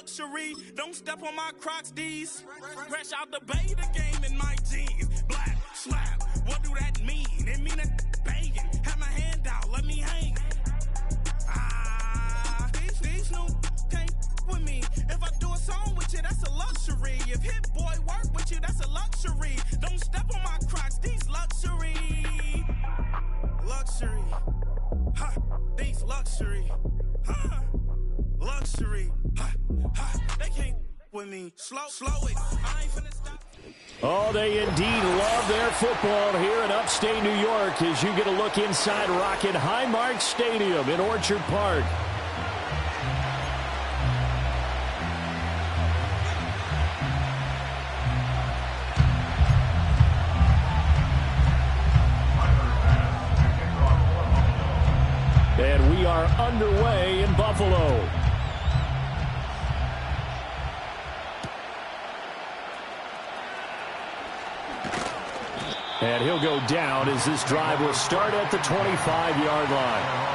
luxury. Don't step on my Crocs, D's. Fresh out the beta game in my jeans. Black slap, what do that mean? It mean a banging. Have my hand out, let me hang. These new can't with me. If I do a song with you, that's a luxury. If Hit Boy work with you, that's a luxury. Don't step on my Crocs, these luxury. Luxury. Ha, these luxury. Ha, luxury. Ha, ha, they can't with me. Slow it. I ain't finna stop. Oh, they indeed love their football here in upstate New York as you get a look inside Rocket Highmark Stadium in Orchard Park. And we are underway in Buffalo. And he'll go down as this drive will start at the 25-yard line.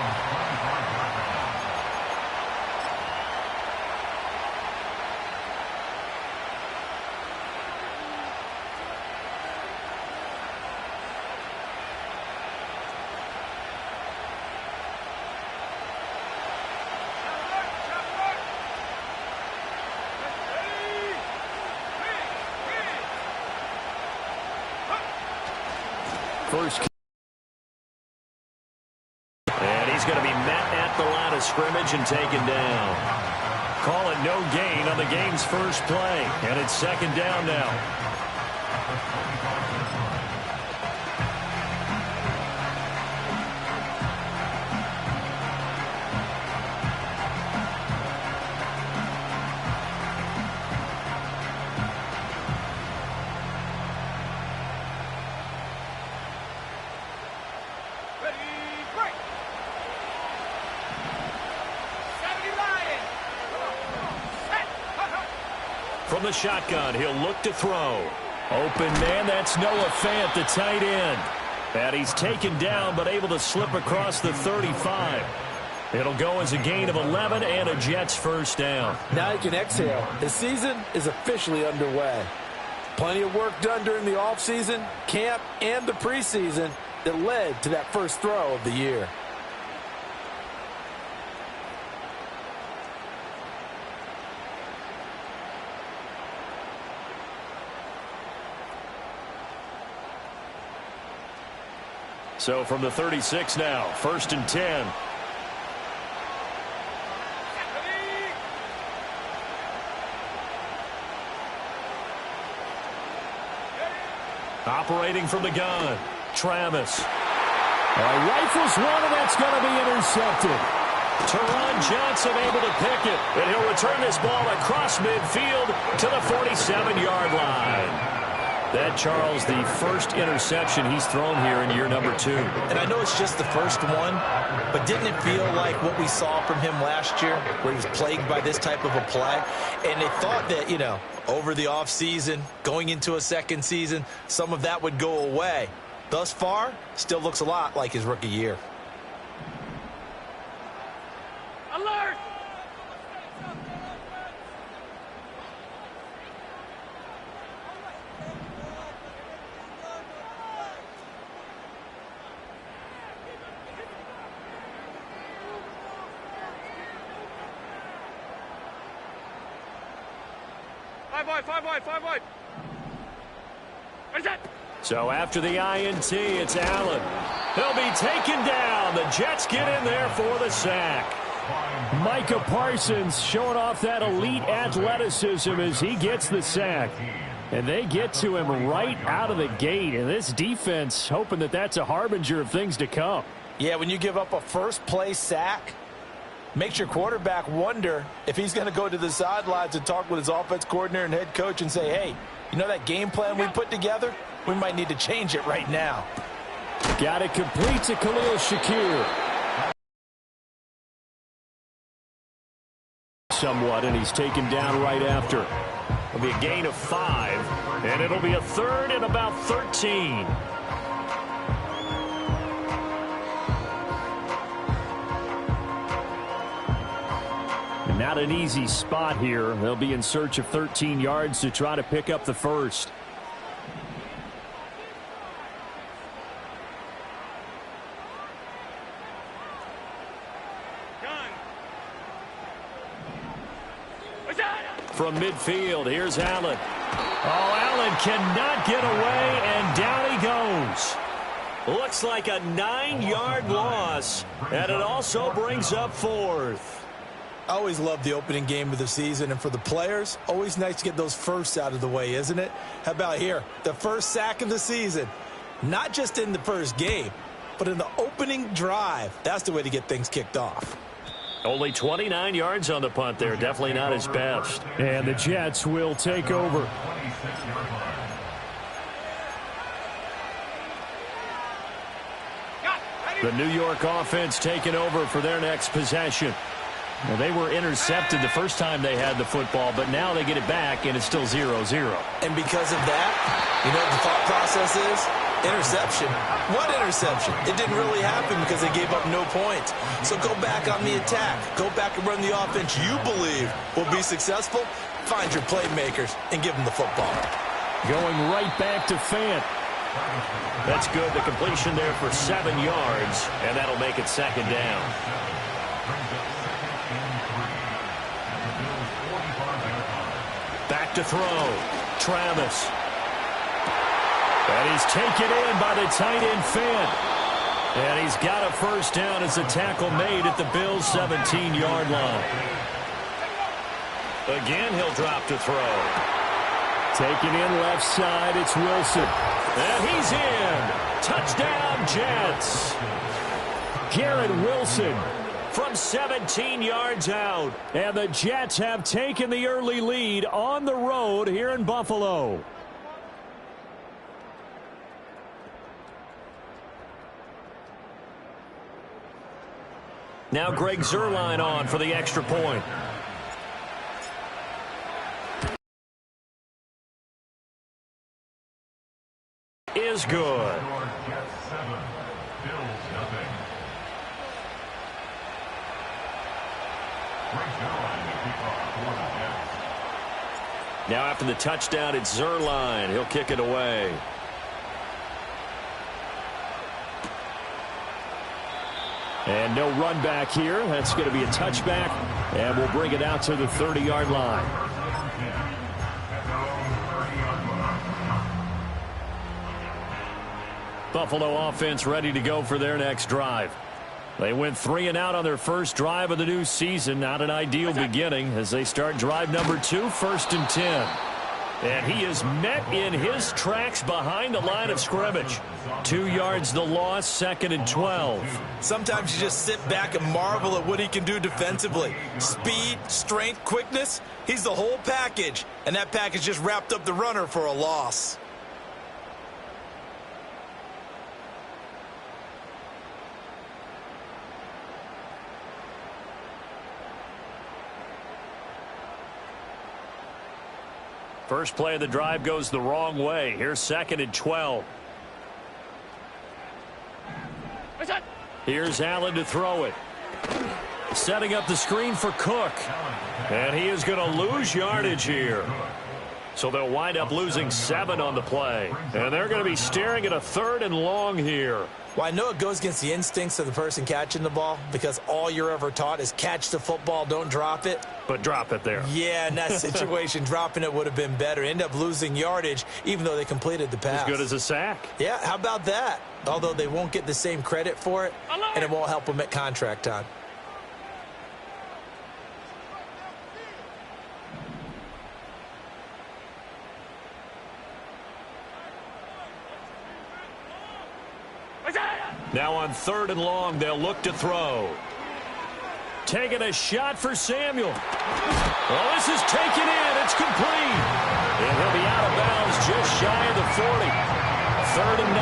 First, and he's going to be met at the line of scrimmage and taken down. Call it no gain on the game's first play, and it's second down now. From the shotgun, he'll look to throw. Open man, that's Noah Fant, the tight end. And he's taken down, but able to slip across the 35. It'll go as a gain of 11 and a Jets first down. Now you can exhale. The season is officially underway. Plenty of work done during the offseason, camp, and the preseason that led to that first throw of the year. So from the 36 now, 1st and 10. Operating from the gun, Travis. Rifles one, and that's going to be intercepted. Teron Johnson able to pick it, and he'll return this ball across midfield to the 47-yard line. That, Charles, the first interception he's thrown here in year number 2. And I know it's just the first one, but didn't it feel like what we saw from him last year, where he was plagued by this type of a play? And they thought that, you know, over the offseason, going into a second season, some of that would go away. Thus far, still looks a lot like his rookie year. Alert! Five wide. So after the INT, it's Allen. He'll be taken down. The Jets get in there for the sack. Micah Parsons showing off that elite athleticism as he gets the sack. And they get to him right out of the gate. And this defense hoping that that's a harbinger of things to come. Yeah, when you give up a first-play sack, makes your quarterback wonder if he's going to go to the sidelines and talk with his offense coordinator and head coach and say, hey, you know that game plan we put together? We might need to change it right now. Got it complete to Khalil Shakir. Somewhat, and he's taken down right after. It'll be a gain of 5, and it'll be a 3rd and about 13. And Not an easy spot here. They'll be in search of 13 yards to try to pick up the first. From midfield, here's Allen. Oh, Allen cannot get away, and down he goes. Looks like a 9-yard loss, and it also brings up fourth. I always love the opening game of the season, and for the players, always nice to get those firsts out of the way, isn't it? How about here? The first sack of the season. Not just in the first game, but in the opening drive. That's the way to get things kicked off. Only 29 yards on the punt there. Definitely not his best. And the Jets will take over. The New York offense taking over for their next possession. Well, they were intercepted the first time they had the football, but now they get it back, and it's still 0-0. And because of that, you know what the thought process is? Interception. What interception? It didn't really happen because they gave up no points. So go back on the attack. Go back and run the offense you believe will be successful. Find your playmakers and give them the football. Going right back to Fant. That's good. The completion there for 7 yards, and that'll make it second down. Back to throw. Travis. And he's taken in by the tight end Fant. And he's got a first down as a tackle made at the Bills' 17-yard line. Again, he'll drop to throw. Taken in left side, it's Wilson. And he's in. Touchdown, Jets. Garrett Wilson from 17 yards out. And the Jets have taken the early lead on the road here in Buffalo. Now Greg Zuerlein on for the extra point. Is good. Now after the touchdown, it's Zuerlein. He'll kick it away. And no run back here. That's going to be a touchback, and we'll bring it out to the 30-yard line. Buffalo offense ready to go for their next drive. They went 3 and out on their first drive of the new season. Not an ideal beginning as they start drive number 2, 1st and 10. And he is met in his tracks behind the line of scrimmage. 2 yards the loss, 2nd and 12. Sometimes you just sit back and marvel at what he can do defensively. Speed, strength, quickness, he's the whole package. And that package just wrapped up the runner for a loss. First play of the drive goes the wrong way. Here's 2nd and 12. Here's Allen to throw it. Setting up the screen for Cook. And he is going to lose yardage here. So they'll wind up losing 7 on the play. And they're going to be staring at a 3rd and long here. Well, I know it goes against the instincts of the person catching the ball because all you're ever taught is catch the football, don't drop it. But drop it there. Yeah, in that situation, dropping it would have been better. End up losing yardage even though they completed the pass. As good as a sack. Yeah, how about that? Although they won't get the same credit for it, and it won't help them at contract time. Now on 3rd and long, they'll look to throw. Taking a shot for Samuel. Well, this is taken in. It's complete. And he'll be out of bounds just shy of the 40. 3rd and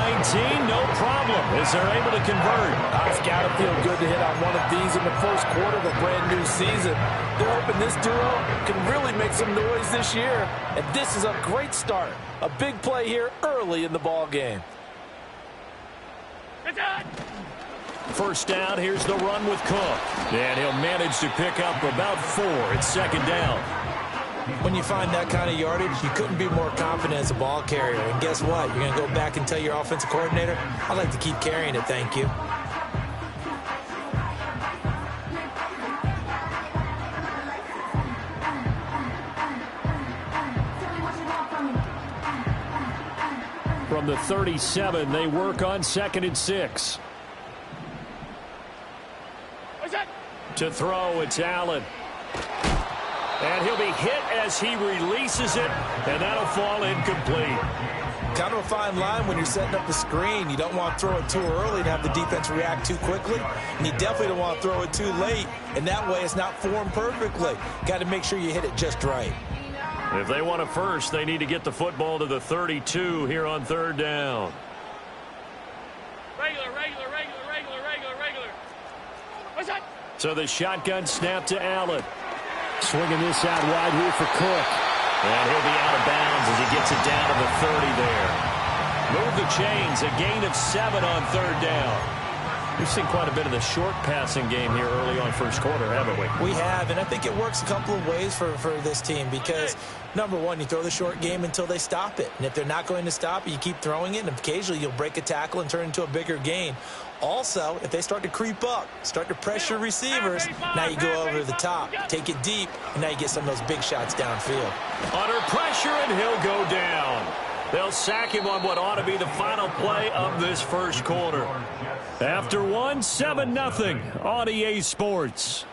19, no problem, as they're able to convert. It's got to feel good to hit on one of these in the first quarter of a brand-new season. They're hoping this duo can really make some noise this year. And this is a great start. A big play here early in the ball game. First down, here's the run with Cook. And he'll manage to pick up about 4. It's second down. When you find that kind of yardage, you couldn't be more confident as a ball carrier. And guess what? You're going to go back and tell your offensive coordinator, I'd like to keep carrying it, thank you. From the 37, they work on 2nd and 6. To throw, it's Allen. And he'll be hit as he releases it, and that'll fall incomplete. Kind of a fine line when you're setting up the screen. You don't want to throw it too early to have the defense react too quickly, and you definitely don't want to throw it too late, and that way it's not formed perfectly. Got to make sure you hit it just right. If they want a first, they need to get the football to the 32 here on 3rd down. Regular. What's that? So the shotgun snap to Allen. Swinging this out wide here for Cook. And he'll be out of bounds as he gets it down to the 30 there. Move the chains, a gain of 7 on 3rd down. We've seen quite a bit of the short passing game here early on first quarter, haven't we? We have, and I think it works a couple of ways for this team because, number one, you throw the short game until they stop it. And if they're not going to stop it, you keep throwing it, and occasionally you'll break a tackle and turn it into a bigger gain. Also, if they start to creep up, start to pressure receivers, now you go over the top, take it deep, and now you get some of those big shots downfield. Under pressure, and he'll go down. They'll sack him on what ought to be the final play of this first quarter. After 7-0 on EA Sports.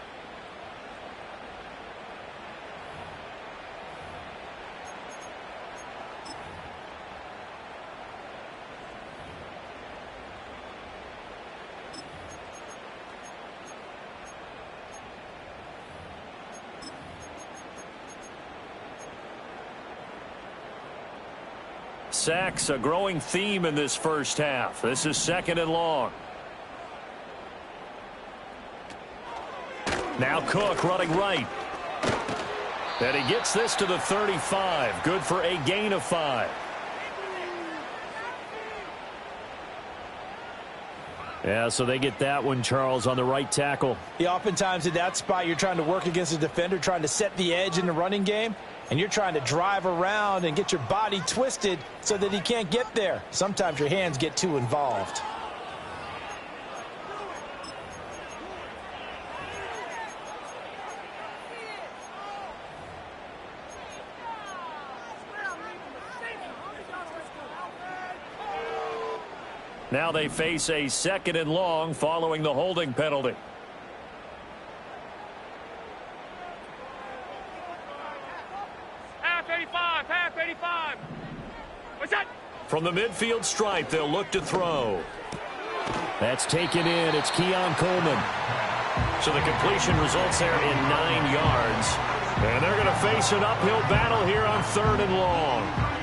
Sacks, a growing theme in this first half. This is 2nd and long. Now Cook running right. And he gets this to the 35. Good for a gain of 5. Yeah, so they get that one, Charles, on the right tackle. Yeah, oftentimes in that spot, you're trying to work against a defender, trying to set the edge in the running game, and you're trying to drive around and get your body twisted so that he can't get there. Sometimes your hands get too involved. Now they face a 2nd and long following the holding penalty. Half 85. What's that? From the midfield stripe, they'll look to throw. That's taken in. It's Keon Coleman. So the completion results there in 9 yards. And they're going to face an uphill battle here on 3rd and long.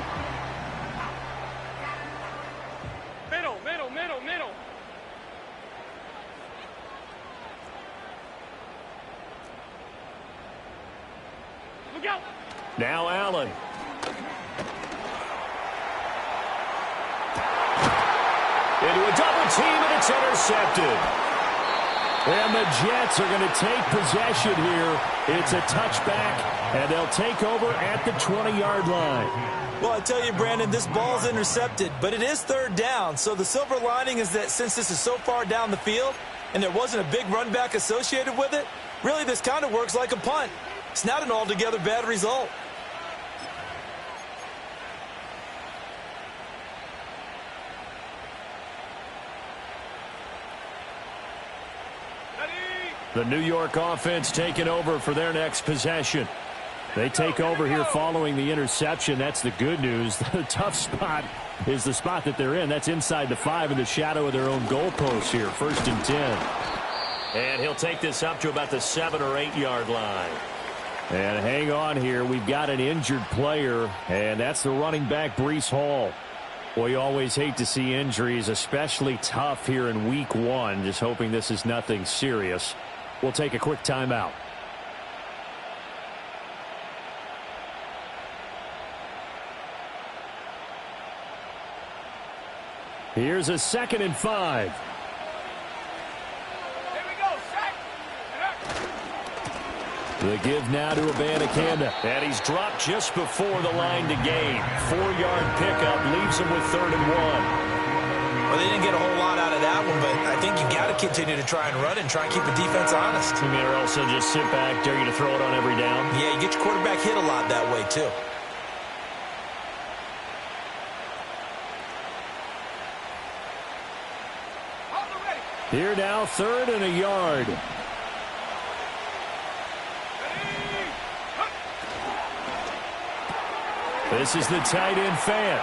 Middle. Look out. Now Allen. Into a double team, and it's intercepted. And the Jets are going to take possession here. It's a touchback, and they'll take over at the 20-yard line. Well, I tell you, Brandon, this ball's intercepted, but it is 3rd down. So the silver lining is that since this is so far down the field and there wasn't a big run back associated with it, really this kind of works like a punt. It's not an altogether bad result. The New York offense taking over for their next possession. They take over here following the interception. That's the good news. The tough spot is the spot that they're in. That's inside the 5 in the shadow of their own goalpost here. 1st and 10. And he'll take this up to about the 7 or 8 yard line. And hang on here. We've got an injured player, and that's the running back, Breece Hall. Boy, you always hate to see injuries, especially tough here in week 1. Just hoping this is nothing serious. We'll take a quick timeout. Here's a 2nd and 5. The give now to Abanikanda. And he's dropped just before the line to gain. 4-yard pickup leaves him with 3rd and 1. Well, they didn't get a whole lot out of that one, but I think you got to continue to try and run and try and keep the defense honest. You mean, or else they'll just sit back, dare you to throw it on every down? Yeah, you get your quarterback hit a lot that way, too. Here now, 3rd and a yard. This is the tight end Fant.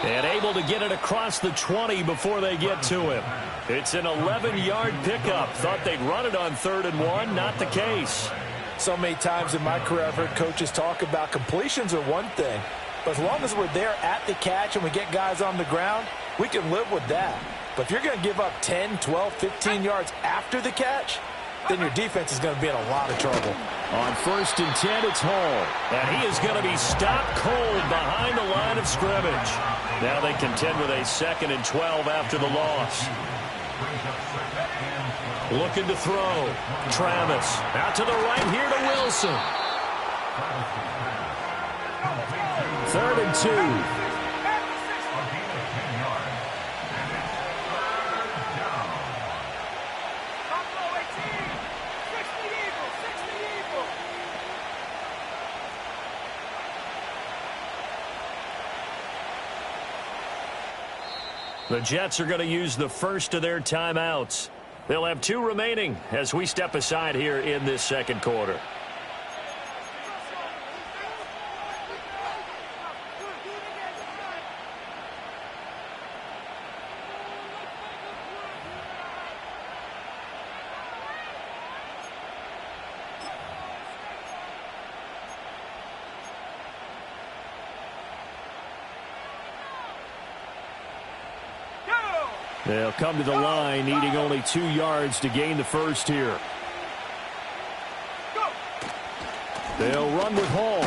And able to get it across the 20 before they get to him. It's an 11-yard pickup. Thought they'd run it on 3rd and 1. Not the case. So many times in my career I've heard coaches talk about completions are one thing. But as long as we're there at the catch and we get guys on the ground, we can live with that. But if you're going to give up 10, 12, 15 yards after the catch, then your defense is going to be in a lot of trouble. On 1st and 10, it's Hall. And he is going to be stopped cold behind the line of scrimmage. Now they contend with a 2nd and 12 after the loss. Looking to throw. Travis out to the right here to Wilson. 3rd and 2. The Jets are going to use the first of their timeouts. They'll have 2 remaining as we step aside here in this 2nd quarter. They'll come to the line, needing only 2 yards to gain the first here. They'll run with Hall.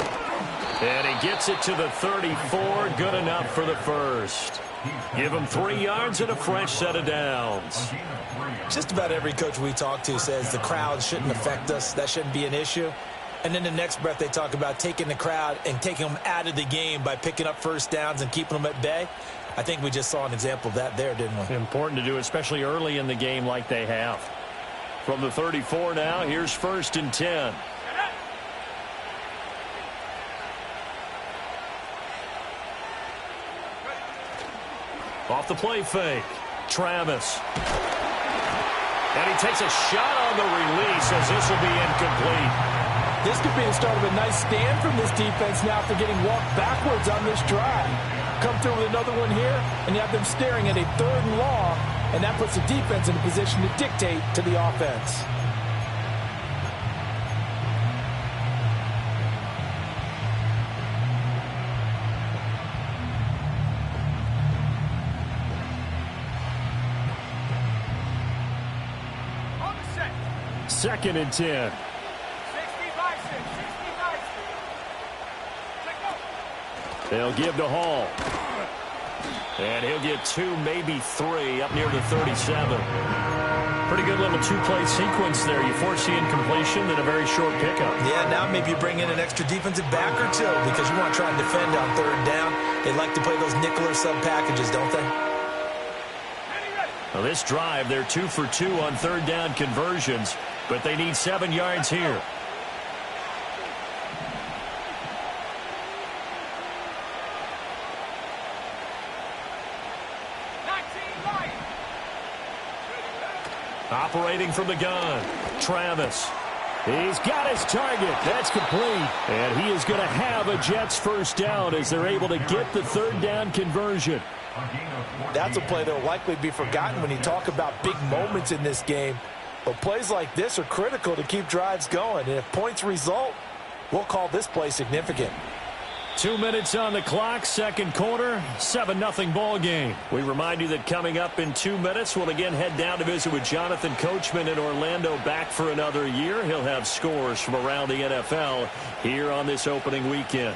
And he gets it to the 34. Good enough for the first. Give him 3 yards and a fresh set of downs. Just about every coach we talk to says the crowd shouldn't affect us. That shouldn't be an issue. And in the next breath, they talk about taking the crowd and taking them out of the game by picking up first downs and keeping them at bay. I think we just saw an example of that there, didn't we? Important to do, especially early in the game like they have. From the 34 now, here's 1st and 10. Off the play fake. Travis. And he takes a shot on the release as this will be incomplete. This could be the start of a nice stand from this defense now after getting walked backwards on this drive. Come through with another one here, and you have them staring at a 3rd and long, and that puts the defense in a position to dictate to the offense. On the set. 2nd and 10. They'll give to Hall. And he'll get 2, maybe 3, up near the 37. Pretty good little 2-play sequence there. You foresee incompletion and a very short pickup. Yeah, now maybe you bring in an extra defensive back or 2 because you want to try and defend on 3rd down. They like to play those nickel or sub packages, don't they? Well, this drive, they're 2 for 2 on 3rd down conversions, but they need 7 yards here. Operating from the gun, Travis. He's got his target. That's complete. And he is going to have a Jets first down as they're able to get the 3rd down conversion. That's a play that will likely be forgotten when you talk about big moments in this game. But plays like this are critical to keep drives going. And if points result, we'll call this play significant. 2 minutes on the clock, 2nd quarter, 7-0 ball game. We remind you that coming up in 2 minutes, we'll again head down to visit with Jonathan Coachman in Orlando, back for another year. He'll have scores from around the NFL here on this opening weekend.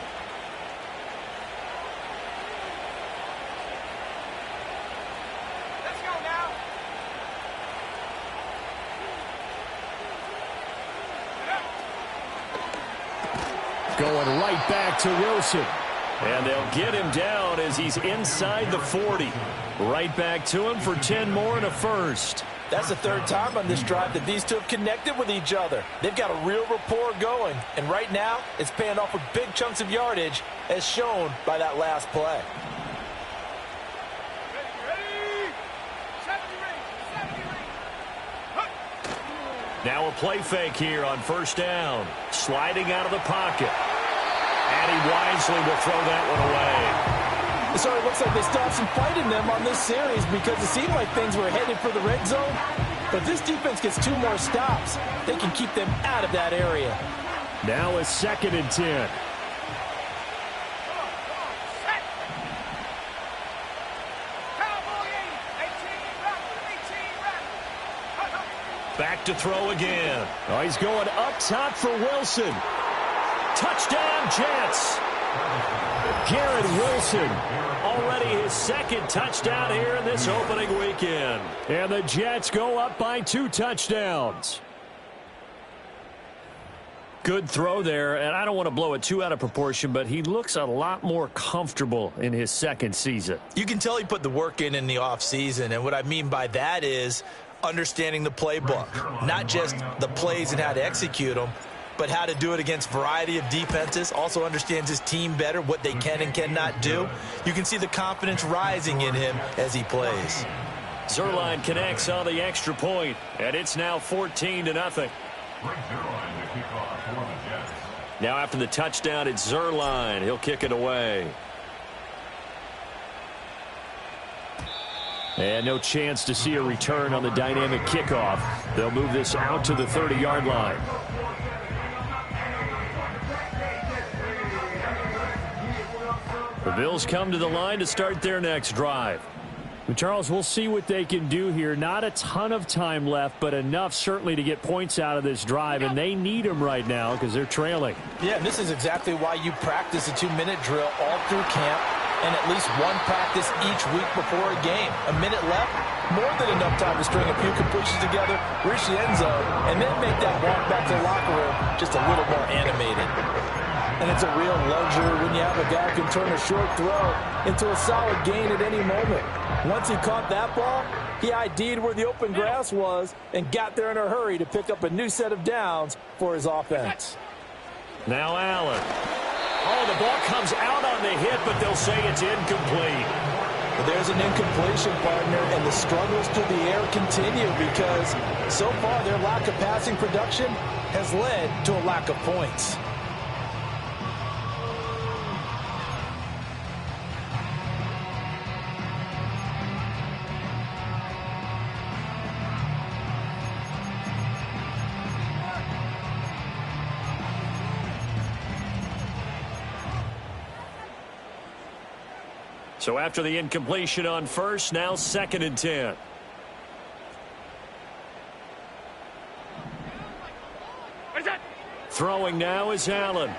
Let's go now. Going right back to Wilson. And they'll get him down as he's inside the 40. Right back to him for 10 more and a first. That's the third time on this drive that these two have connected with each other. They've got a real rapport going. And right now, it's paying off with big chunks of yardage, as shown by that last play. Now a play fake here on first down. Sliding out of the pocket. And he wisely will throw that one away. It sort of looks like they still have some fight in them on this series because it seemed like things were headed for the red zone. But if this defense gets 2 more stops, they can keep them out of that area. Now a 2nd and 10. Back to throw again. Oh, he's going up top for Wilson. Touchdown, Jets. Garrett Wilson, already his 2nd touchdown here in this opening weekend. And the Jets go up by 2 touchdowns. Good throw there, and I don't want to blow it too out of proportion, but he looks a lot more comfortable in his 2nd season. You can tell he put the work in the offseason, and what I mean by that is understanding the playbook, not just the plays and how to execute them, but how to do it against a variety of defenses. Also understands his team better, what they can and cannot do. You can see the confidence rising in him as he plays. Zuerlein connects on the extra point, and it's now 14-0. Now after the touchdown, it's Zuerlein. He'll kick it away. And no chance to see a return on the dynamic kickoff. They'll move this out to the 30-yard line. The Bills come to the line to start their next drive. But Charles, we'll see what they can do here. Not a ton of time left, but enough certainly to get points out of this drive, and they need them right now because they're trailing. Yeah, and this is exactly why you practice a 2-minute drill all through camp and at least one practice each week before a game. A minute left, more than enough time to string a few completions together, reach the end zone, and then make that walk back to the locker room just a little more animated. And it's a real luxury when you have a guy who can turn a short throw into a solid gain at any moment. Once he caught that ball, he ID'd where the open grass was and got there in a hurry to pick up a new set of downs for his offense. Now Allen. Oh, the ball comes out on the hit, but they'll say it's incomplete. But there's an incompletion, partner, and the struggles through the air continue because so far their lack of passing production has led to a lack of points. So after the incompletion on first, now 2nd and 10. Throwing now is Allen.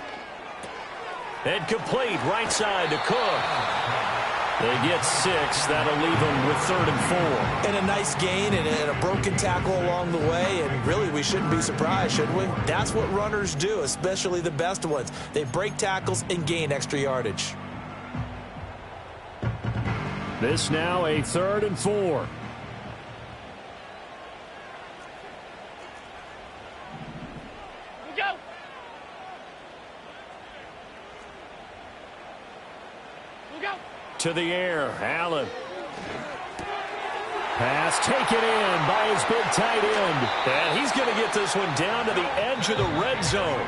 And complete, right side to Cook. They get 6. That'll leave them with 3rd and 4. And a nice gain and a broken tackle along the way, and really we shouldn't be surprised, should we? That's what runners do, especially the best ones. They break tackles and gain extra yardage. This now a 3rd and 4. Go. Go. To the air, Allen. Pass taken in by his big tight end. And he's going to get this one down to the edge of the red zone.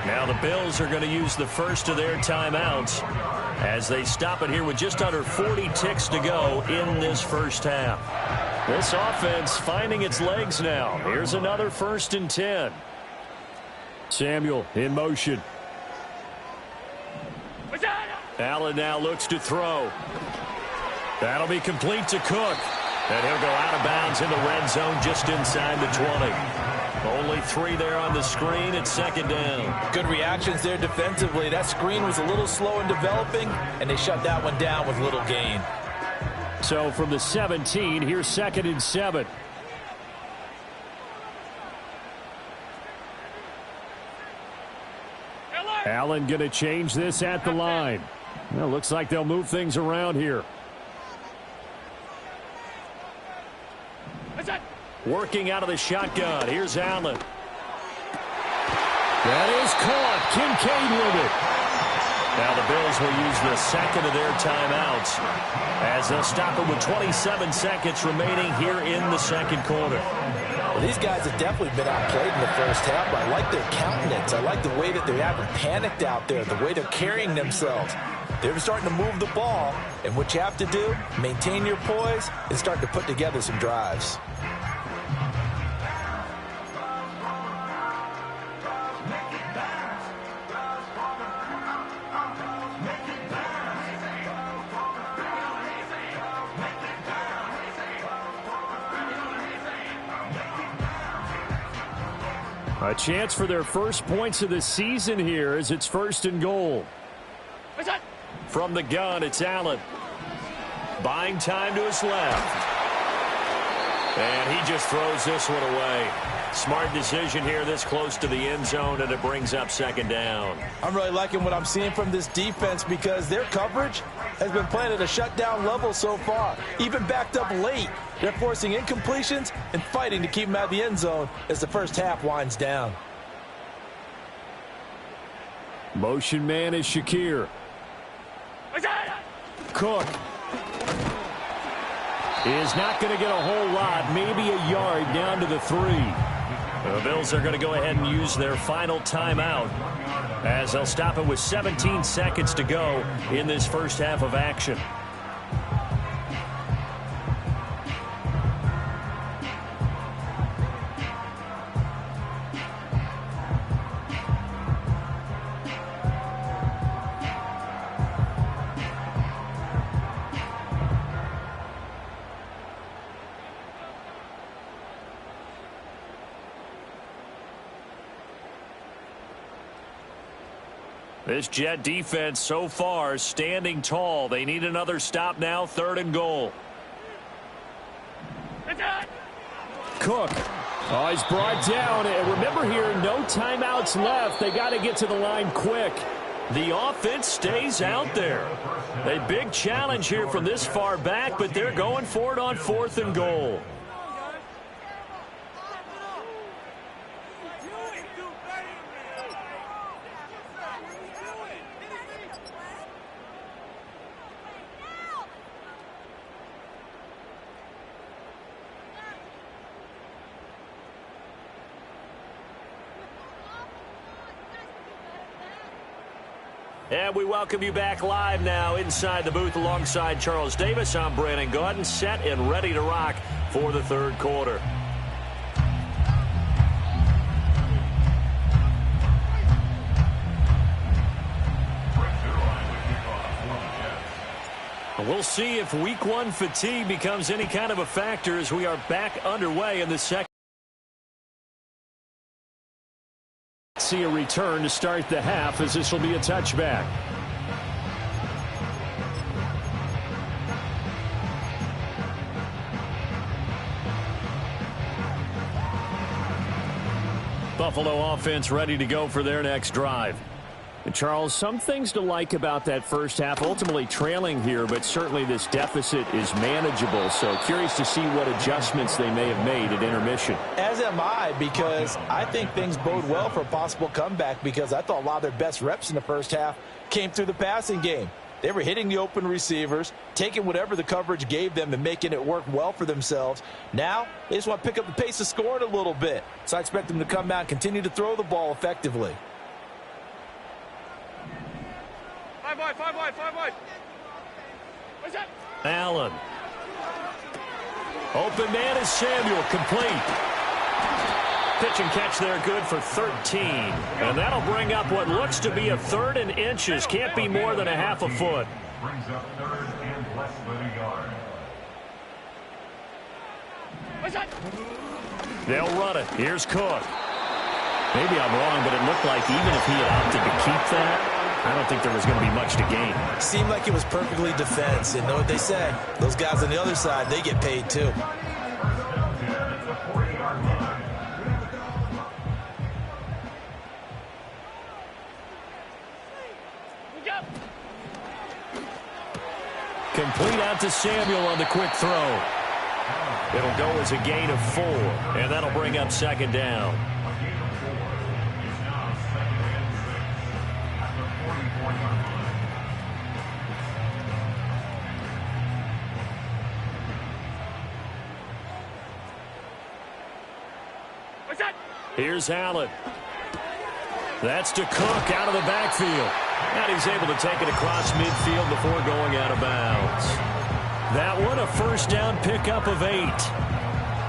Now the Bills are going to use the first of their timeouts as they stop it here with just under 40 ticks to go in this first half. This offense finding its legs now. Here's another 1st and 10. Samuel in motion. Allen now looks to throw. That'll be complete to Cook. And he'll go out of bounds in the red zone just inside the 20. Only 3 there on the screen at 2nd down. Good reactions there defensively. That screen was a little slow in developing, and they shut that one down with little gain. So from the 17, here's 2nd and 7. Allen going to change this at the line. Well, looks like they'll move things around here. Working out of the shotgun. Here's Allen. That is caught. Kincaid with it. Now the Bills will use the second of their timeouts as they'll stop it with 27 seconds remaining here in the second quarter. Well, these guys have definitely been outplayed in the first half. I like their countenance. I like the way that they haven't panicked out there, the way they're carrying themselves. They're starting to move the ball, and what you have to do, maintain your poise and start to put together some drives. A chance for their first points of the season here as it's 1st and goal. From the gun, it's Allen. Buying time to his left. And he just throws this one away. Smart decision here this close to the end zone, and it brings up 2nd down. I'm really liking what I'm seeing from this defense because their coverage has been playing at a shutdown level so far. Even backed up late, they're forcing incompletions and fighting to keep them out of the end zone as the first half winds down. Motion man is Shakir. Cook is not going to get a whole lot, maybe a yard down to the 3. The Bills are going to go ahead and use their final timeout as they'll stop it with 17 seconds to go in this first half of action. This Jet defense so far standing tall. They need another stop now. 3rd and goal. Cook. Oh, he's brought down. And remember here, no timeouts left. They got to get to the line quick. The offense stays out there. A big challenge here from this far back, but they're going for it on 4th and goal. And we welcome you back live now inside the booth alongside Charles Davis. I'm Brandon Gaudin, set and ready to rock for the 3rd quarter. We'll see if week 1 fatigue becomes any kind of a factor as we are back underway in the second. See a return to start the half as this will be a touchback. Buffalo offense ready to go for their next drive. And Charles, some things to like about that first half. Ultimately trailing here, but certainly this deficit is manageable. So curious to see what adjustments they may have made at intermission. As am I, because I think things bode well for a possible comeback, because I thought a lot of their best reps in the first half came through the passing game. They were hitting the open receivers, taking whatever the coverage gave them and making it work well for themselves. Now, they just want to pick up the pace of scoring a little bit. So I expect them to come out and continue to throw the ball effectively. 5 wide. What's that? Allen. Open man is Samuel, complete. Pitch and catch there, good for 13. And that'll bring up what looks to be a 3rd and inches. Can't be more than a half a foot. Brings up 3rd and less than a yard. What's that? They'll run it. Here's Cook. Maybe I'm wrong, but it looked like even if he had opted to keep that, I don't think there was going to be much to gain. Seemed like it was perfectly defense. And know what they say? Those guys on the other side, they get paid too. Complete out to Samuel on the quick throw. It'll go as a gain of 4, and that'll bring up second down. Here's Allen. That's to Cook out of the backfield. And he's able to take it across midfield before going out of bounds. That one, a first down pickup of 8.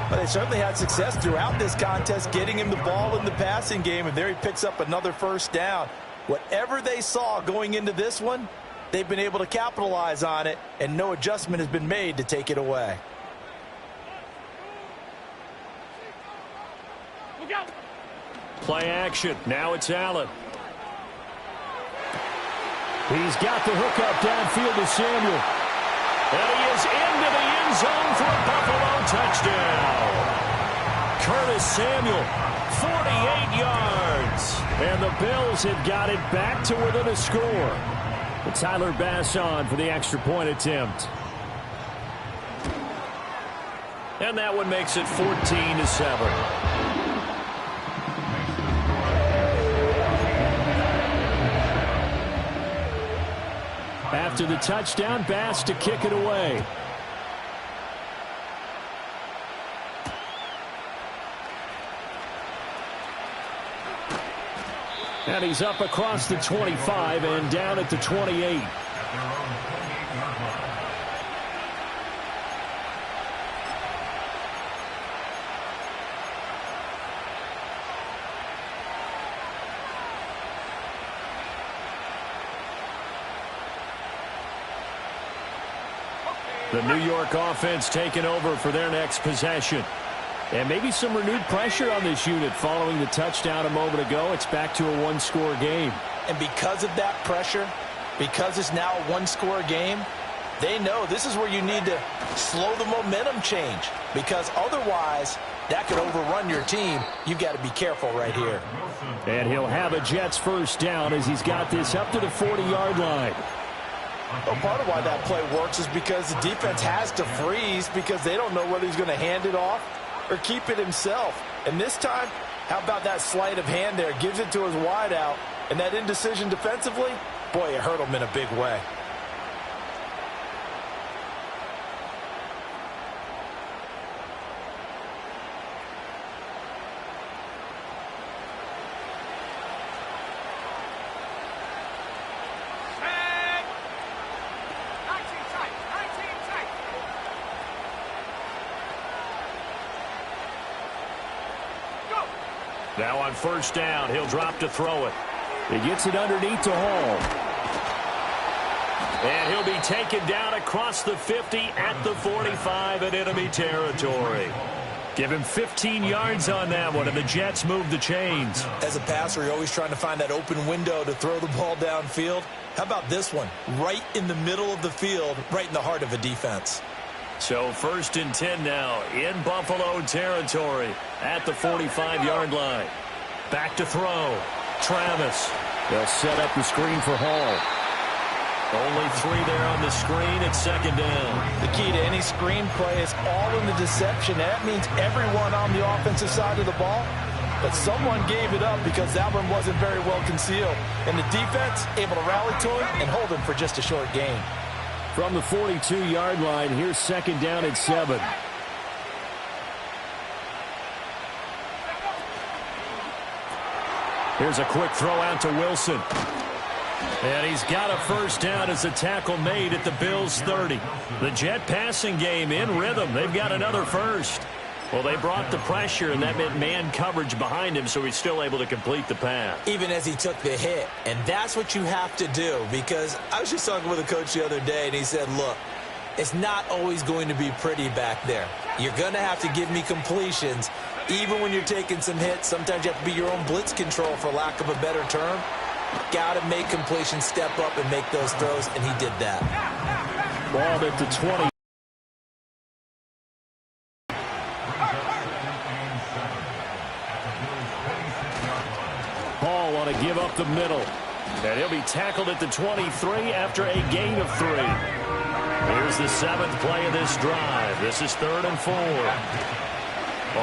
But they certainly had success throughout this contest getting him the ball in the passing game, and there he picks up another first down. Whatever they saw going into this one, they've been able to capitalize on it, and no adjustment has been made to take it away. Play action. Now it's Allen. He's got the hook up downfield to Samuel. And he is into the end zone for a Buffalo touchdown. Curtis Samuel, 48 yards. And the Bills have got it back to within a score. But Tyler Bass on for the extra point attempt. And that one makes it 14-7. After the touchdown, Bass to kick it away. And he's up across the 25 and down at the 28. The New York offense taking over for their next possession. And maybe some renewed pressure on this unit following the touchdown a moment ago. It's back to a one-score game. And because of that pressure, because it's now a one-score game, they know this is where you need to slow the momentum change, because otherwise that could overrun your team. You've got to be careful right here. And he'll have a Jets first down as he's got this up to the 40-yard line. Well, part of why that play works is because the defense has to freeze because they don't know whether he's going to hand it off or keep it himself. And this time, how about that sleight of hand there? Gives it to his wideout. And that indecision defensively, boy, it hurt him in a big way. Now on first down, he'll drop to throw it. He gets it underneath to Hall. And he'll be taken down across the 50 at the 45 in enemy territory. Give him 15 yards on that one, and the Jets move the chains. As a passer, you're always trying to find that open window to throw the ball downfield. How about this one? Right in the middle of the field, right in the heart of a defense. So 1st and 10 now in Buffalo territory at the 45-yard line. Back to throw. Travis. They'll set up the screen for Hall. Only 3 there on the screen at second down. The key to any screen play is all in the deception. That means everyone on the offensive side of the ball, but someone gave it up because that one wasn't very well concealed. And the defense able to rally to him and hold him for just a short gain. From the 42-yard line, here's second down at 7. Here's a quick throw out to Wilson. And he's got a first down as a tackle made at the Bills' 30. The Jet passing game in rhythm. They've got another first. Well, they brought the pressure, and that meant man coverage behind him, so he's still able to complete the pass. Even as he took the hit. And that's what you have to do, because I was just talking with a coach the other day, and he said, look, it's not always going to be pretty back there. You're going to have to give me completions. Even when you're taking some hits, sometimes you have to be your own blitz control, for lack of a better term. Got to make completions, step up, and make those throws, and he did that. Ball at the 20. Hall on a give up the middle. And he'll be tackled at the 23 after a gain of 3. Here's the 7th play of this drive. This is 3rd and 4.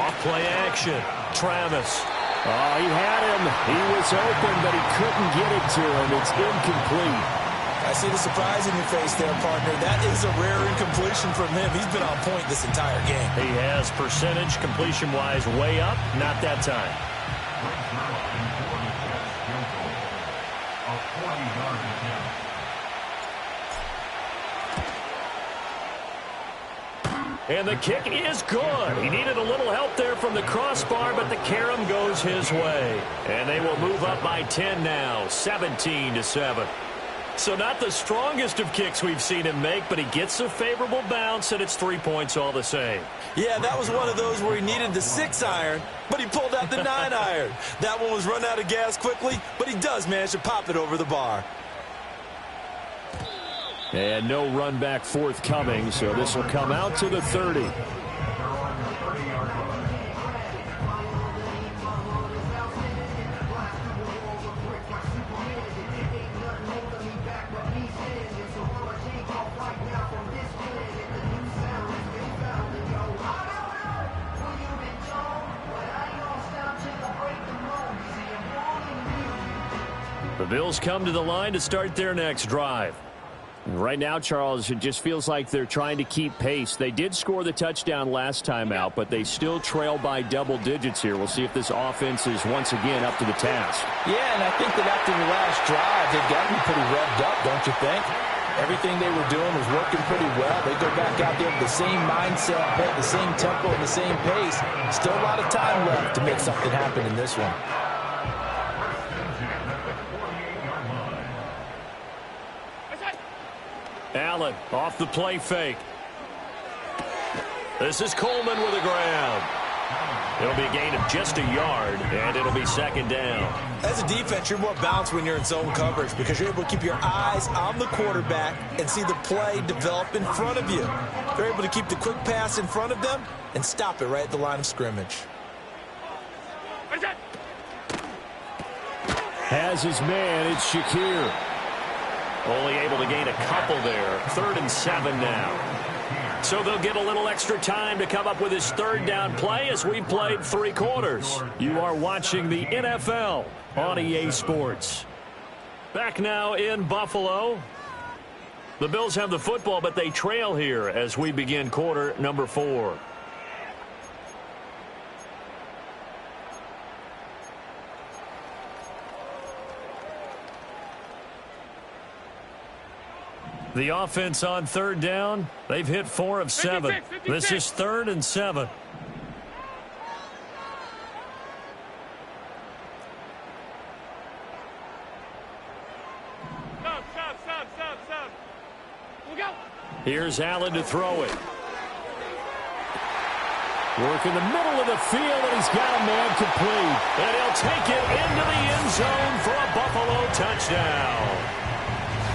Off play action. Travis. Oh, he had him. He was open, but he couldn't get it to him. It's incomplete. I see the surprise in your face there, partner. That is a rare incompletion from him. He's been on point this entire game. He has percentage completion-wise way up. Not that time. A 40-yard attempt. And the kick is good. He needed a little help there from the crossbar, but the carom goes his way. And they will move up by 10 now, 17-7. So not the strongest of kicks we've seen him make, but he gets a favorable bounce, and it's 3 points all the same. Yeah, that was one of those where he needed the 6-iron, but he pulled out the 9-iron. That one was run out of gas quickly, but he does manage to pop it over the bar. And no run back forthcoming, so this will come out to the 30. They're on the 30-yard line. The Bills come to the line to start their next drive. Right now, Charles, it just feels like they're trying to keep pace. They did score the touchdown last time out, but they still trail by double digits here. We'll see if this offense is once again up to the task. Yeah, and I think that after the last drive, they've got to be pretty revved up, don't you think? Everything they were doing was working pretty well. They go back out there with the same mindset, the same tempo, and the same pace. Still a lot of time left to make something happen in this one. Allen off the play fake. This is Coleman with a grab. It'll be a gain of just a yard, and it'll be 2nd down. As a defense, you're more balanced when you're in zone coverage because you're able to keep your eyes on the quarterback and see the play develop in front of you. You're able to keep the quick pass in front of them and stop it right at the line of scrimmage. Has his man, it's Shakir. Only able to gain a couple there. 3rd and 7 now. So they'll get a little extra time to come up with his 3rd down play as we played 3 quarters. You are watching the NFL on EA Sports. Back now in Buffalo. The Bills have the football, but they trail here as we begin quarter number 4. The offense on 3rd down, they've hit 4 of 7. 56. This is 3rd and 7. Stop. We'll go. Here's Allen to throw it. Work in the middle of the field, and he's got a man complete. And he'll take it into the end zone for a Buffalo touchdown.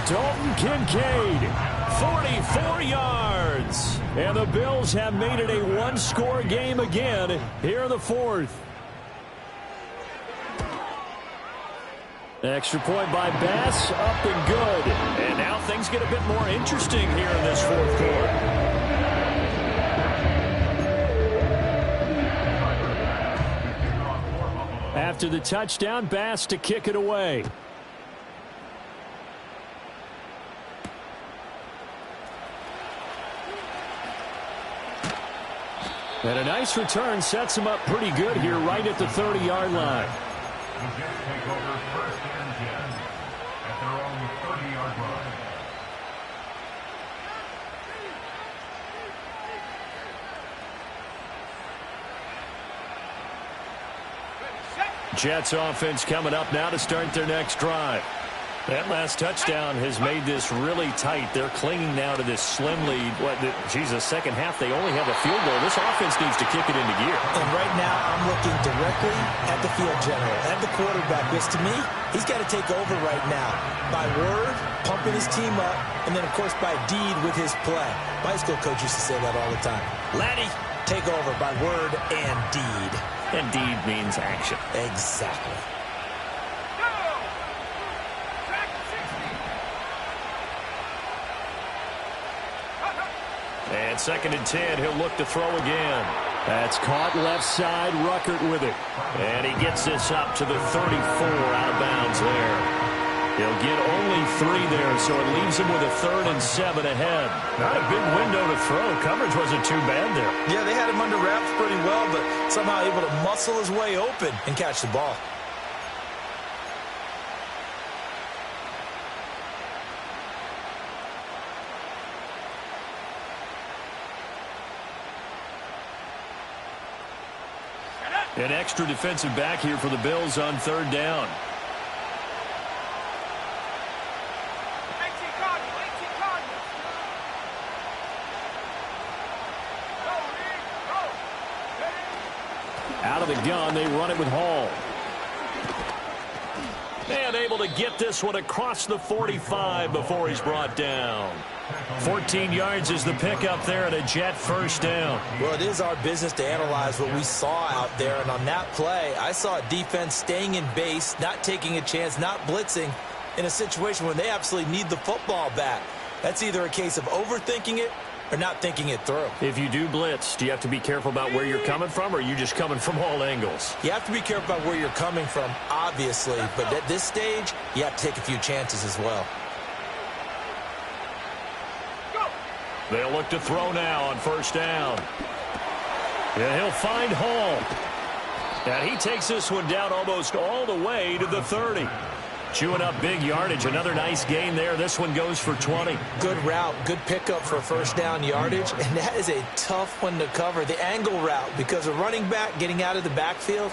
Dalton Kincaid, 44 yards. And the Bills have made it a one-score game again here in the 4th. Extra point by Bass, up and good. And now things get a bit more interesting here in this 4th quarter. After the touchdown, Bass to kick it away. And a nice return sets him up pretty good here right at the 30-yard line. The Jets take over 1st and 10 at their own 30-yard line. Jets offense coming up now to start their next drive. That last touchdown has made this really tight. They're clinging now to this slim lead. Second half, they only have a field goal. This offense needs to kick it into gear. And right now, I'm looking directly at the field general, at the quarterback. Because to me, he's got to take over right now. By word, pumping his team up, and then, of course, by deed with his play. My high school coach used to say that all the time. Laddie, take over by word and deed. And deed means action. Exactly. And 2nd and 10, he'll look to throw again. That's caught left side, Ruckert with it. And he gets this up to the 34 out of bounds there. He'll get only 3 there, so it leaves him with a 3rd and 7 ahead. Not a big window to throw. Coverage wasn't too bad there. Yeah, they had him under wraps pretty well, but somehow able to muscle his way open and catch the ball. An extra defensive back here for the Bills on 3rd down. Out of the gun, they run it with Hall. And able to get this one across the 45 before he's brought down. 14 yards is the pickup there and a Jet 1st down. Well, it is our business to analyze what we saw out there, and on that play, I saw a defense staying in base, not taking a chance, not blitzing in a situation where they absolutely need the football back. That's either a case of overthinking it or not thinking it through. If you do blitz, do you have to be careful about where you're coming from, or are you just coming from all angles? You have to be careful about where you're coming from, obviously, but at this stage, you have to take a few chances as well. They'll look to throw now on 1st down. And he'll find Hall. And he takes this one down almost all the way to the 30. Chewing up big yardage. Another nice gain there. This one goes for 20. Good route. Good pickup for 1st down yardage. And that is a tough one to cover. The angle route, because a running back getting out of the backfield,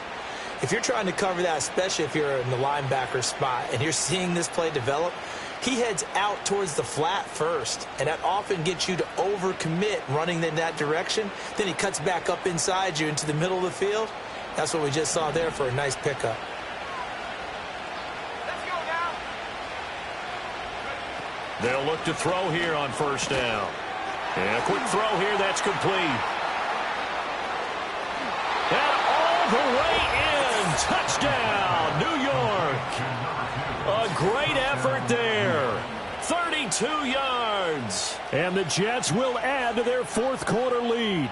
if you're trying to cover that, especially if you're in the linebacker spot and you're seeing this play develop, he heads out towards the flat first, and that often gets you to overcommit running in that direction. Then he cuts back up inside you into the middle of the field. That's what we just saw there for a nice pickup. They'll look to throw here on 1st down. And a quick throw here, that's complete. And all the way in. Touchdown, New York. A great effort there. 32 yards. And the Jets will add to their 4th quarter lead.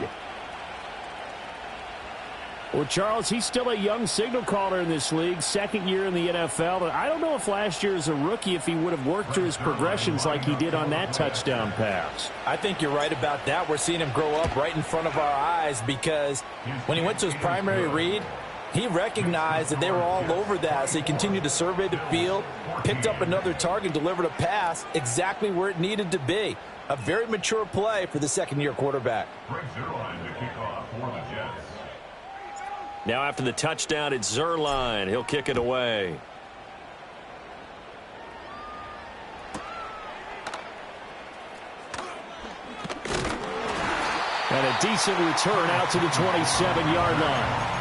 Well, Charles, he's still a young signal caller in this league, 2nd year in the NFL. But I don't know if last year as a rookie, if he would have worked through his progressions like he did on that touchdown pass. I think you're right about that. We're seeing him grow up right in front of our eyes, because when he went to his primary read, he recognized that they were all over that, so he continued to survey the field, picked up another target, delivered a pass exactly where it needed to be. A very mature play for the 2nd-year quarterback. Now after the touchdown, it's Zerline. He'll kick it away. And a decent return out to the 27-yard line.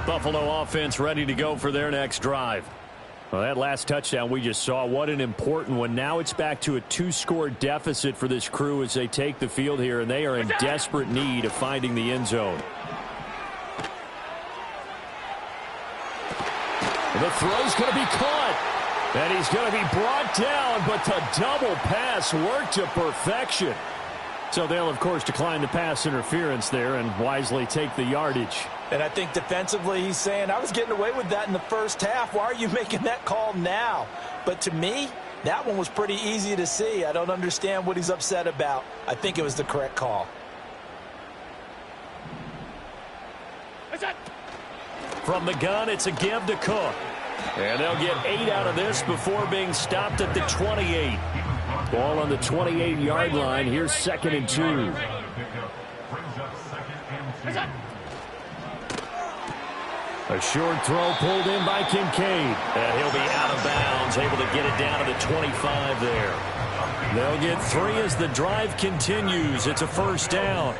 Buffalo offense ready to go for their next drive. Well, that last touchdown we just saw, what an important one. Now it's back to a 2-score deficit for this crew as they take the field here, and they are in desperate need of finding the end zone. The throw's going to be caught, and he's going to be brought down, but the double pass worked to perfection. So they'll, of course, decline the pass interference there and wisely take the yardage. And I think defensively he's saying, I was getting away with that in the first half. Why are you making that call now? But to me, that one was pretty easy to see. I don't understand what he's upset about. I think it was the correct call. From the gun, it's a give to Cook. And they'll get 8 out of this before being stopped at the 28. Ball on the 28-yard line. Here's 2nd and 2. A short throw pulled in by Kincaid. And he'll be out of bounds, able to get it down to the 25 there. They'll get 3 as the drive continues. It's a 1st down.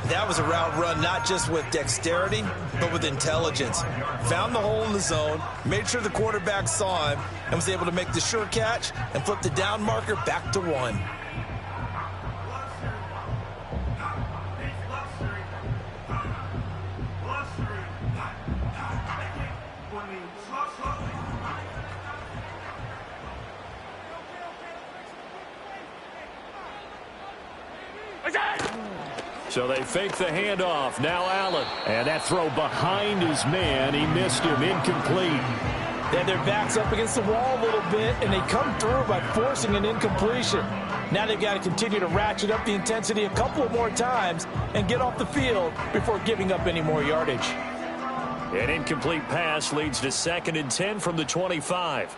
That was a route run not just with dexterity, but with intelligence. Found the hole in the zone, made sure the quarterback saw him, and was able to make the sure catch and flip the down marker back to 1. So they fake the handoff. Now Allen. And that throw behind his man. He missed him. Incomplete. They had their backs up against the wall a little bit, and they come through by forcing an incompletion. Now they've got to continue to ratchet up the intensity a couple of more times and get off the field before giving up any more yardage. An incomplete pass leads to 2nd and 10 from the 25.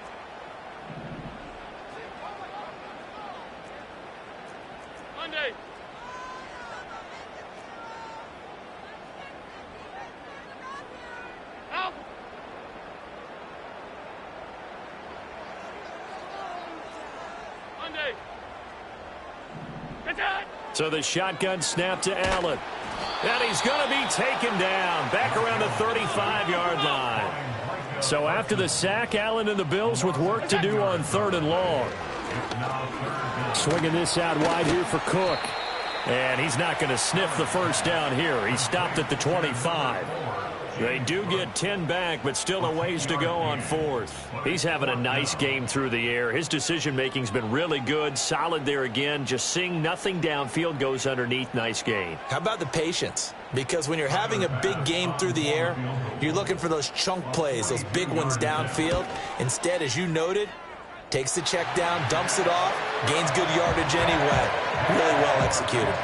So the shotgun snap to Allen. And he's going to be taken down back around the 35-yard line. So after the sack, Allen and the Bills with work to do on 3rd and long. Swinging this out wide here for Cook. And he's not going to sniff the first down here. He stopped at the 25. They do get 10 back, but still a ways to go on 4th. He's having a nice game through the air. His decision-making's been really good, solid there again. Just seeing nothing downfield goes underneath. Nice gain. How about the patience? Because when you're having a big game through the air, you're looking for those chunk plays, those big ones downfield. Instead, as you noted, takes the check down, dumps it off, gains good yardage anyway. Really well executed.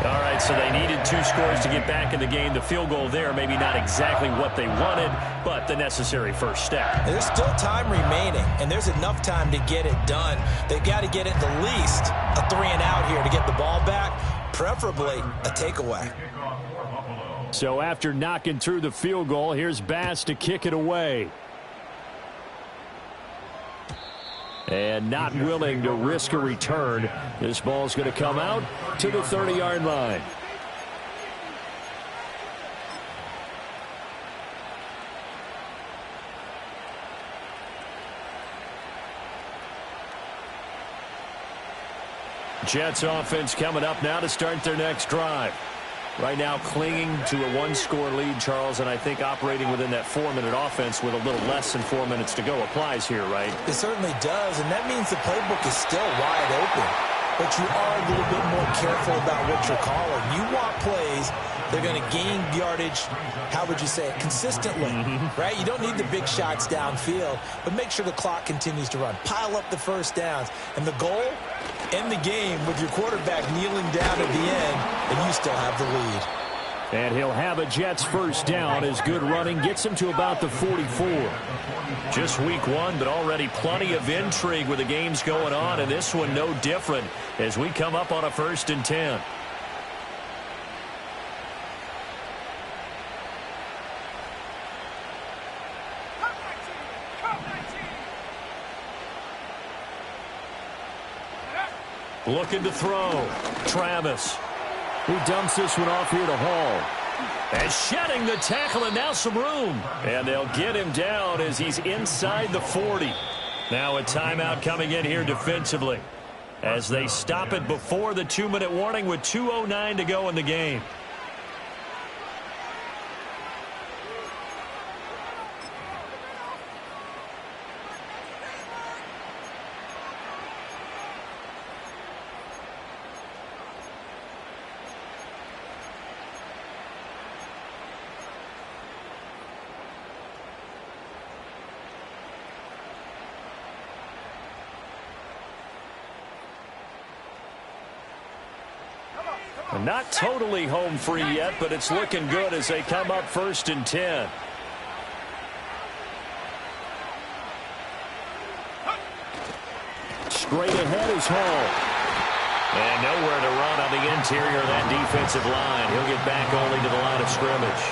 All right, so they needed 2 scores to get back in the game. The field goal there, maybe not exactly what they wanted, but the necessary first step. There's still time remaining, and there's enough time to get it done. They've got to get at the least a 3-and-out here to get the ball back, preferably a takeaway. So after knocking through the field goal, here's Bass to kick it away. And not willing to risk a return. This ball's going to come out to the 30-yard line. Jets offense coming up now to start their next drive. Right now clinging to a 1-score lead, Charles, and I think operating within that 4-minute offense with a little less than 4 minutes to go applies here, right? It certainly does, and that means the playbook is still wide open. But you are a little bit more careful about what you're calling. You want plays that are going to gain yardage, how would you say it, consistently, right? You don't need the big shots downfield, but make sure the clock continues to run. Pile up the first downs, and the goal, end the game with your quarterback kneeling down at the end, and you still have the lead. And he'll have a Jets first down as good running gets him to about the 44. Just week 1, but already plenty of intrigue with the games going on, and this one no different as we come up on a 1st and 10. Looking to throw. Travis, who dumps this one off here to Hall. And shedding the tackle, and now some room. And they'll get him down as he's inside the 40. Now a timeout coming in here defensively as they stop it before the 2-minute warning with 2:09 to go in the game. Not totally home free yet, but it's looking good as they come up 1st and 10. Straight ahead is Hall. And nowhere to run on the interior of that defensive line. He'll get back only to the line of scrimmage.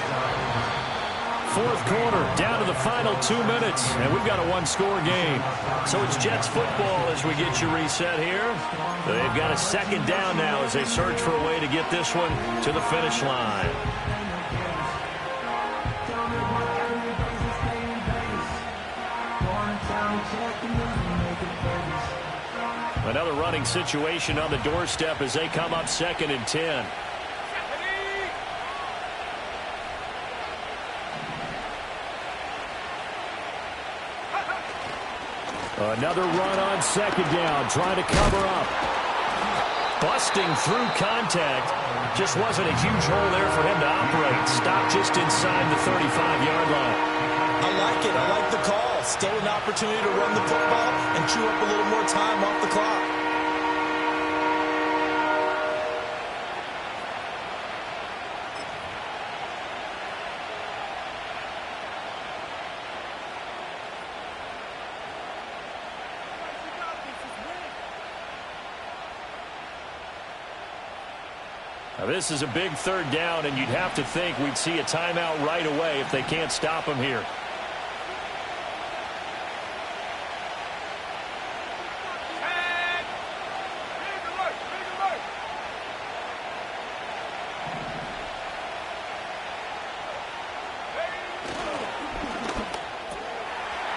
fourth quarter, down to the final 2 minutes, and we've got a one-score game. So it's Jets football as we get you reset here. They've got a second down now as they search for a way to get this one to the finish line. Another running situation on the doorstep as they come up 2nd and 10. Another run on 2nd down, trying to cover up. Busting through contact. Just wasn't a huge hole there for him to operate. Stopped just inside the 35-yard line. I like it. I like the call. Still an opportunity to run the football and chew up a little more time off the clock. Now, this is a big third down, and you'd have to think we'd see a timeout right away if they can't stop him here.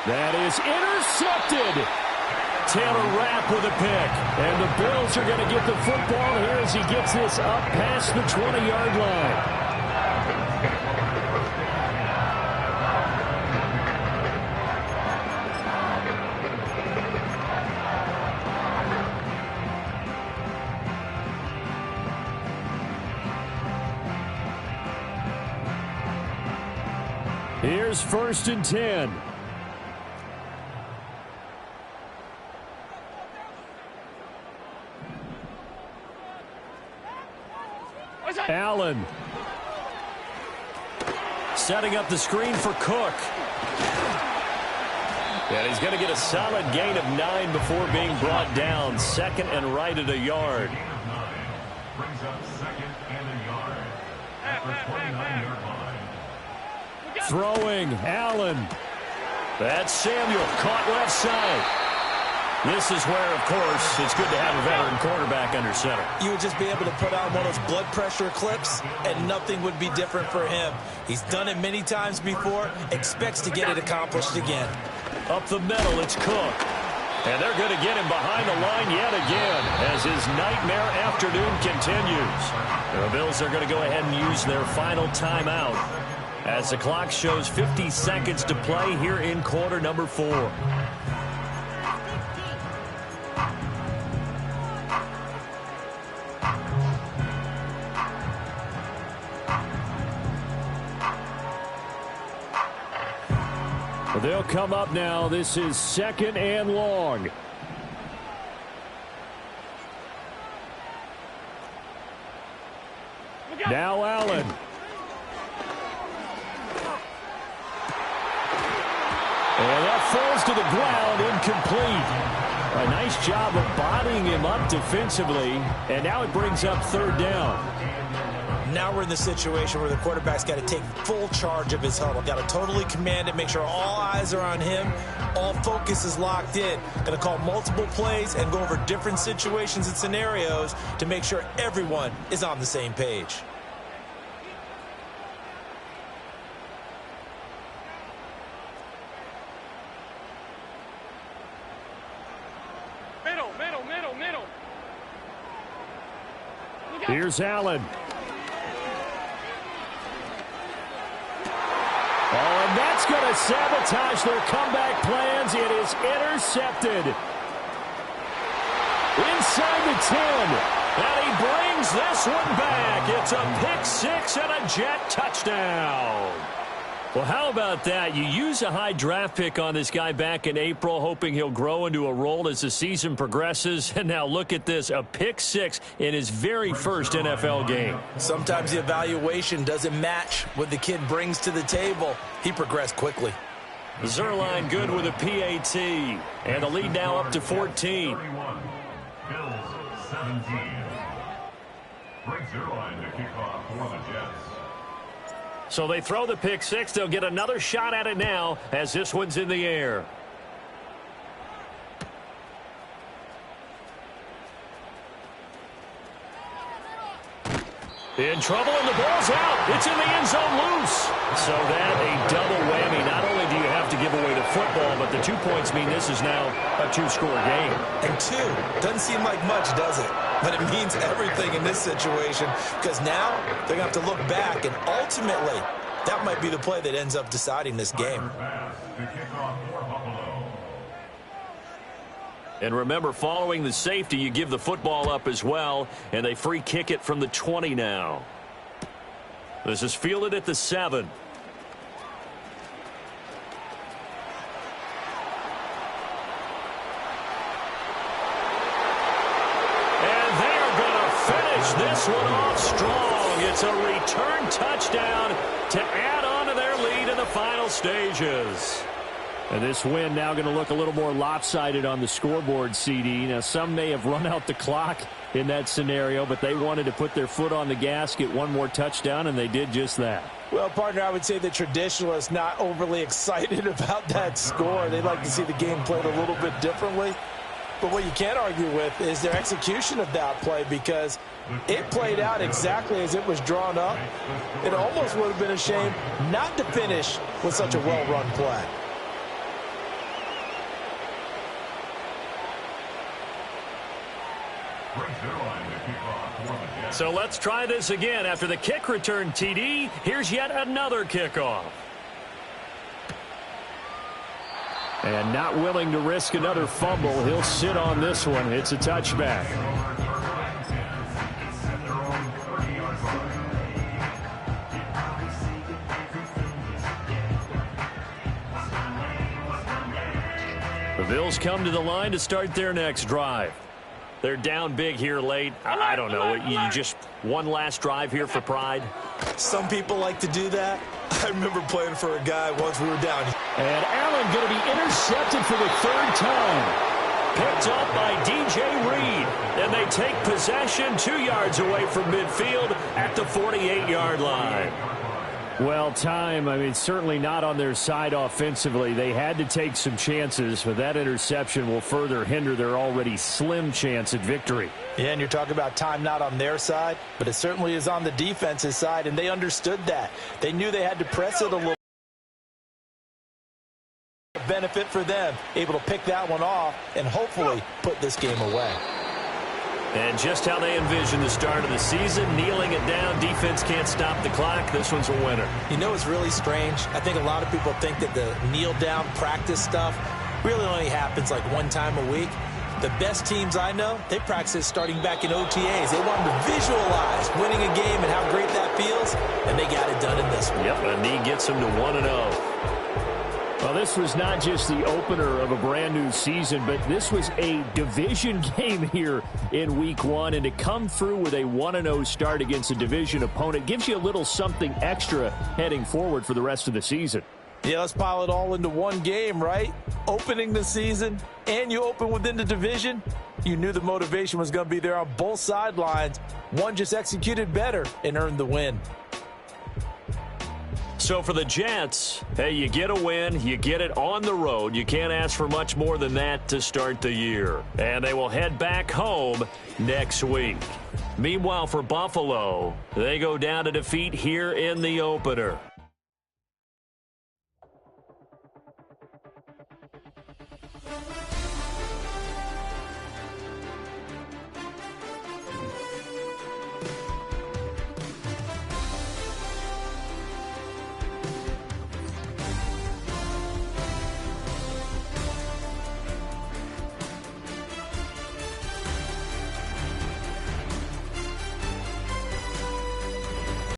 That is intercepted. Taylor Rapp with a pick. And the Bills are going to get the football here as he gets this up past the 20-yard line. Here's 1st and 10. Allen. Setting up the screen for Cook. And he's going to get a solid gain of 9 before being brought down. 2nd and right at a yard. Brings up 2nd and a yard at the 29-yard line. Throwing, Allen. That's Samuel, caught left side. This is where, of course, it's good to have a veteran quarterback under center. You would just be able to put on one of those blood pressure clips, and nothing would be different for him. He's done it many times before, expects to get it accomplished again. Up the middle, it's Cook. And they're going to get him behind the line yet again as his nightmare afternoon continues. The Bills are going to go ahead and use their final timeout as the clock shows 50 seconds to play here in quarter number 4. They'll come up now. This is 2nd and long. Now Allen. And that falls to the ground, incomplete. A nice job of bodying him up defensively, and now it brings up 3rd down. Now we're in the situation where the quarterback's got to take full charge of his huddle. Got to totally command it, make sure all eyes are on him. All focus is locked in. Going to call multiple plays and go over different situations and scenarios to make sure everyone is on the same page. Middle. Here's Allen. Oh, and that's going to sabotage their comeback plans. It is intercepted. Inside the 10. And he brings this one back. It's a pick 6 and a Jet touchdown. Well, how about that? You use a high draft pick on this guy back in April, hoping he'll grow into a role as the season progresses. And now look at this, a pick 6 in his very first NFL game. Sometimes the evaluation doesn't match what the kid brings to the table. He progressed quickly. Zerline good with a PAT. And the lead now up to 14. 31. Bills 17. Greg Zerline to kick off for the Jets. So they throw the pick six. They'll get another shot at it now as this one's in the air. In trouble, and the ball's out. It's in the end zone loose. So that a double whammy. Not only do you have to give away the football, but the 2 points mean this is now a two-score game. And two, doesn't seem like much, does it? But it means everything in this situation because now they're going to have to look back, and ultimately that might be the play that ends up deciding this game. And remember, following the safety, you give the football up as well, and they free kick it from the 20 now. This is fielded at the 7. And they're going to finish this one off strong. It's a return touchdown to add on to their lead in the final stages. And this win now going to look a little more lopsided on the scoreboard, CD. Now, some may have run out the clock in that scenario, but they wanted to put their foot on the gas, get one more touchdown, and they did just that. Well, partner, I would say the traditionalists not overly excited about that score. They'd like to see the game played a little bit differently. But what you can't argue with is their execution of that play, because it played out exactly as it was drawn up. It almost would have been a shame not to finish with such a well-run play. So let's try this again. After the kick return TD, here's yet another kickoff. And not willing to risk another fumble, he'll sit on this one. It's a touchback. The Bills come to the line to start their next drive. They're down big here late. I don't know. You just one last drive here for pride? Some people like to do that. I remember playing for a guy once we were down. And Allen going to be intercepted for the third time. Picked up by DJ Reed. And they take possession 2 yards away from midfield at the 48-yard line. Well, certainly not on their side offensively. They had to take some chances, but that interception will further hinder their already slim chance at victory. Yeah, and you're talking about time not on their side, but it certainly is on the defense's side, and they understood that. They knew they had to press it a little. Benefit for them, able to pick that one off and hopefully put this game away. And just how they envision the start of the season, kneeling it down, defense can't stop the clock. This one's a winner. You know, it's really strange. I think a lot of people think that the kneel-down practice stuff really only happens like one time a week. The best teams I know, they practice starting back in OTAs. They want them to visualize winning a game and how great that feels, and they got it done in this one. Yep, a knee gets them to 1-0. Well, this was not just the opener of a brand new season, but this was a division game here in week 1. And to come through with a 1-0 start against a division opponent gives you a little something extra heading forward for the rest of the season. Yeah, let's pile it all into one game, right? Opening the season, and you open within the division. You knew the motivation was going to be there on both sidelines. One just executed better and earned the win. So for the Jets, hey, you get a win, you get it on the road. You can't ask for much more than that to start the year. And they will head back home next week. Meanwhile, for Buffalo, they go down to defeat here in the opener.